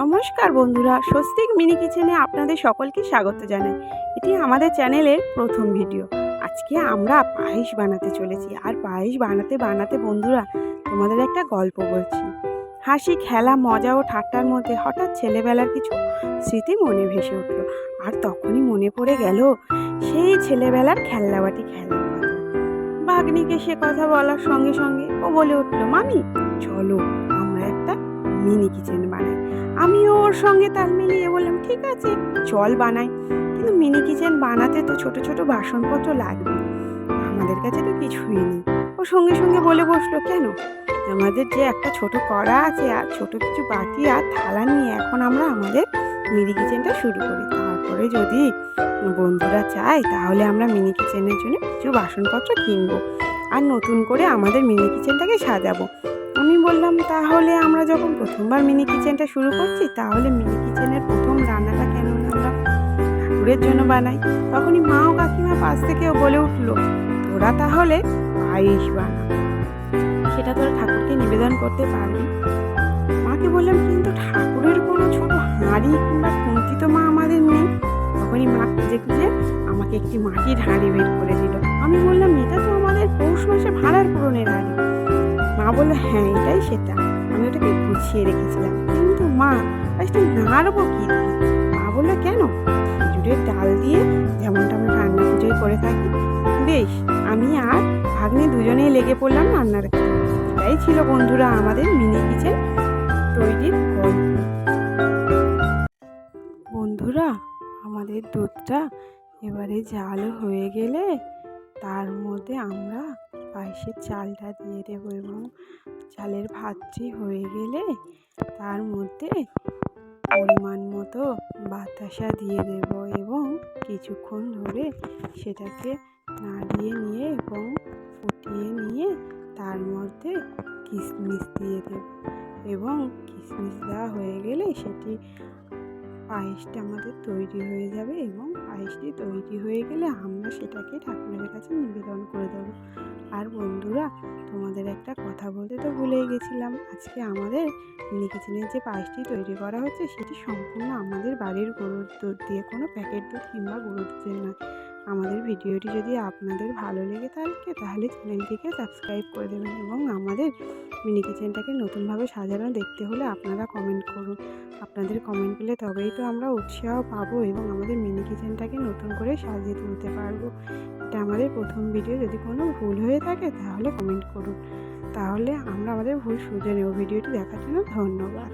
নমস্কার বন্ধুরা, স্বস্তিক মিনি কিচেনে আপনাদের সকলকে স্বাগত জানাই। এটি আমাদের চ্যানেলের প্রথম ভিডিও। আজকে আমরা পায়েস বানাতে চলেছি। আর পায়েস বানাতে বানাতে বন্ধুরা তোমাদের একটা গল্প বলছি। হাসি, খেলা, মজা ও ঠাট্টার মধ্যে হঠাৎ ছেলেবেলার কিছু স্মৃতি মনে ভেসে উঠল। আর তখনই মনে পড়ে গেল সেই ছেলেবেলার খেলনাবাটি খেলার কথা। ভাগ্নিকে সে কথা বলার সঙ্গে সঙ্গে ও বলে উঠল, মামি চলো আমরা একটা মিনি কিচেন বানাই। আমিও ওর সঙ্গে তাল মিলিয়ে বললাম, ঠিক আছে চল বানাই, কিন্তু মিনি কিচেন বানাতে তো ছোট ছোট বাসনপত্র লাগবে, আমাদের কাছে তো কিছুই নেই। ও সঙ্গে সঙ্গে বলে বসলো, কেন, আমাদের যে একটা ছোট কড়া আছে আর ছোট কিছু বাটি আর থালা নিয়ে এখন আমরা আমাদের মিনি কিচেনটা শুরু করি। তারপরে যদি বন্ধুরা চায় তাহলে আমরা মিনি কিচেনের জন্য কিছু বাসনপত্র কিনবো আর নতুন করে আমাদের মিনি কিচেনটাকে সাজাবো। আমি বললাম, তাহলে আমরা যখন প্রথমবার মিনি কিচেনটা শুরু করছি তাহলে মিনি কিচেনের প্রথম রান্নাটা কেন না আমরা ঠাকুরের জন্য বানাই। তখনই মা ও কাকিমা পাশ থেকেও বলে উঠলো, তোরা তাহলে পায়েস বানা, সেটা তোরা ঠাকুরকে নিবেদন করতে পারবি। মাকে বললাম, কিন্তু ঠাকুরের কোনো ছোট হাঁড়ি কিংবা খুন্তি তো মা আমাদের নেই। তখনই মা খুঁজে খুঁজে আমাকে একটি মাটির হাঁড়ি বের করে দিল। আমি বললাম, এটা তো আমাদের পৌষ মাসে ভাড়ার পুরনের হাঁড়ি। মা বললো, হ্যাঁ এটাই সেটা, আমি ওটাকে গুছিয়ে রেখেছিলাম, কিন্তু মা পায়েসটা নাড়বো কি দিয়ে? মা বললো, কেন, খেজুরের ডাল দিয়ে যেমনটা আমরা রান্না পুজোয় করে থাকি। বেশ, আমি আর ভাগ্নে দুজনেই লেগে পড়লাম রান্নার কাজে। এটাই ছিল বন্ধুরা আমাদের মিনি কিচেন তৈরির গল্প। বন্ধুরা, আমাদের দুধটা এবারে জাল হয়ে গেলে তার মধ্যে আমরা পায়েসের চালটা দিয়ে দেবো এবং চালের ভাতটি হয়ে গেলে তার মধ্যে পরিমাণ মতো বাতাসা দিয়ে দেব এবং কিছুক্ষণ ধরে সেটাকে নাড়িয়ে নিয়ে এবং ফুটিয়ে নিয়ে তার মধ্যে কিশমিশ দিয়ে দেব এবং কিশমিশ দেওয়া হয়ে গেলে সেটি পায়েসটা আমাদের তৈরি হয়ে যাবে এবং পায়েসটি তৈরি হয়ে গেলে আমরা সেটাকে ঠাকুরের কাছে নিবেদন করে দেবো। আর বন্ধুরা, তোমাদের একটা কথা বলতে তো ভুলেই গেছিলাম, আজকে আমাদের মিনি কিচেনের যে পায়েসটি তৈরি করা হচ্ছে সেটি সম্পূর্ণ আমাদের বাড়ির গরুর দুধ দিয়ে, কোনো প্যাকেট দুধ কিংবা গরুর দুধের নয়। আমাদের ভিডিওটি যদি আপনাদের ভালো লেগে থাকে তাহলে চ্যানেলটিকে সাবস্ক্রাইব করে দেবেন এবং আমাদের মিনি কিচেনটাকে নতুনভাবে সাজানো দেখতে হলে আপনারা কমেন্ট করুন। আপনাদের কমেন্ট পেলে তবেই তো আমরা উৎসাহ পাবো এবং আমাদের মিনি কিচেনটাকে নতুন করে সাজিয়ে তুলতে পারবো। এটা আমাদের প্রথম ভিডিও, যদি কোনো ভুল হয়ে থাকে তাহলে কমেন্ট করুন, তাহলে আমরা আমাদের ভুল শুধরে নেব। ভিডিওটি দেখার জন্য ধন্যবাদ।